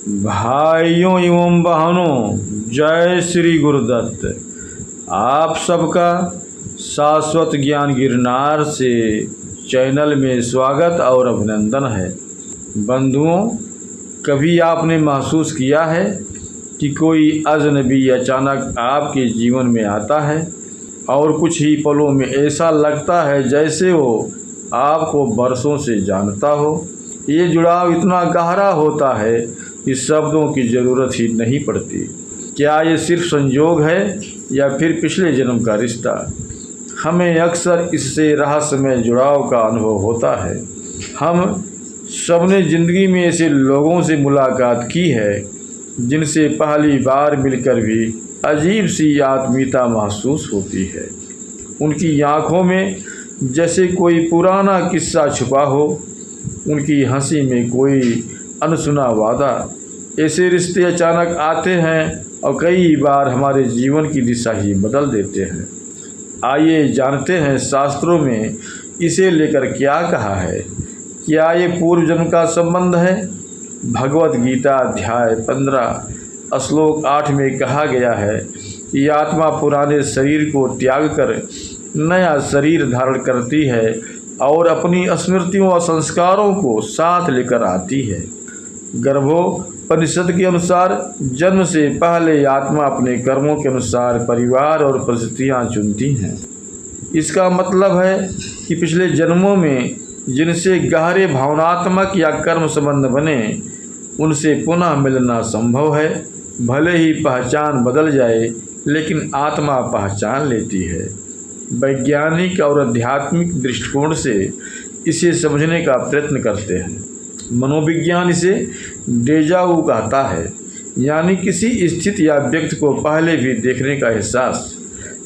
भाइयों एवं बहनों, जय श्री गुरुदत्त। आप सबका शाश्वत ज्ञान गिरनार से चैनल में स्वागत और अभिनंदन है। बंधुओं, कभी आपने महसूस किया है कि कोई अजनबी अचानक आपके जीवन में आता है और कुछ ही पलों में ऐसा लगता है जैसे वो आपको बरसों से जानता हो। ये जुड़ाव इतना गहरा होता है कि शब्दों की ज़रूरत ही नहीं पड़ती। क्या ये सिर्फ संयोग है या फिर पिछले जन्म का रिश्ता? हमें अक्सर इससे रहस्यमय जुड़ाव का अनुभव होता है। हम सबने ज़िंदगी में ऐसे लोगों से मुलाकात की है जिनसे पहली बार मिलकर भी अजीब सी आत्मीयता महसूस होती है। उनकी आँखों में जैसे कोई पुराना किस्सा छुपा हो, उनकी हंसी में कोई अनसुना वादा। ऐसे रिश्ते अचानक आते हैं और कई बार हमारे जीवन की दिशा ही बदल देते हैं। आइए जानते हैं शास्त्रों में इसे लेकर क्या कहा है। क्या ये पूर्व जन्म का संबंध है? भगवत गीता अध्याय 15 श्लोक 8 में कहा गया है कि आत्मा पुराने शरीर को त्याग कर नया शरीर धारण करती है और अपनी स्मृतियों और संस्कारों को साथ लेकर आती है। गर्भोपनिषद के अनुसार जन्म से पहले आत्मा अपने कर्मों के अनुसार परिवार और परिस्थितियाँ चुनती हैं। इसका मतलब है कि पिछले जन्मों में जिनसे गहरे भावनात्मक या कर्म संबंध बने, उनसे पुनः मिलना संभव है। भले ही पहचान बदल जाए, लेकिन आत्मा पहचान लेती है। वैज्ञानिक और आध्यात्मिक दृष्टिकोण से इसे समझने का प्रयत्न करते हैं। मनोविज्ञान इसे डेजा वू कहता है, यानी किसी स्थिति या व्यक्ति को पहले भी देखने का एहसास।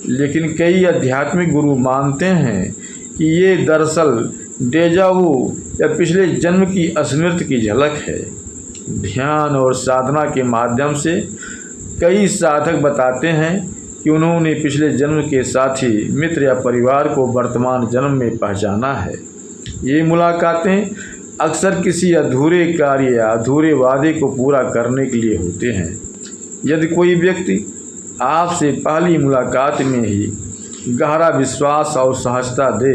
लेकिन कई आध्यात्मिक गुरु मानते हैं कि ये दरअसल डेजा वू या पिछले जन्म की स्मृति की झलक है। ध्यान और साधना के माध्यम से कई साधक बताते हैं कि उन्होंने पिछले जन्म के साथी, मित्र या परिवार को वर्तमान जन्म में पहचाना है। ये मुलाकातें अक्सर किसी अधूरे कार्य या अधूरे वादे को पूरा करने के लिए होते हैं। यदि कोई व्यक्ति आपसे पहली मुलाकात में ही गहरा विश्वास और सहजता दे,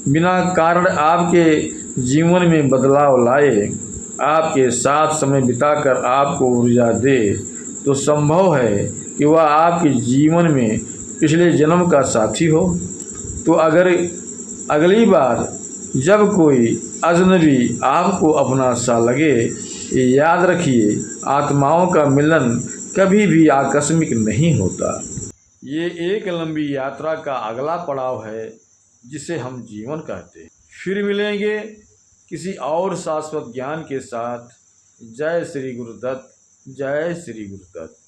बिना कारण आपके जीवन में बदलाव लाए, आपके साथ समय बिताकर आपको ऊर्जा दे, तो संभव है कि वह आपके जीवन में पिछले जन्म का साथी हो। तो अगर अगली बार जब कोई अजनबी आपको अपना सा लगे, याद रखिए, आत्माओं का मिलन कभी भी आकस्मिक नहीं होता। ये एक लंबी यात्रा का अगला पड़ाव है जिसे हम जीवन कहते हैं। फिर मिलेंगे किसी और शाश्वत ज्ञान के साथ। जय श्री गुरुदत्त, जय श्री गुरुदत्त।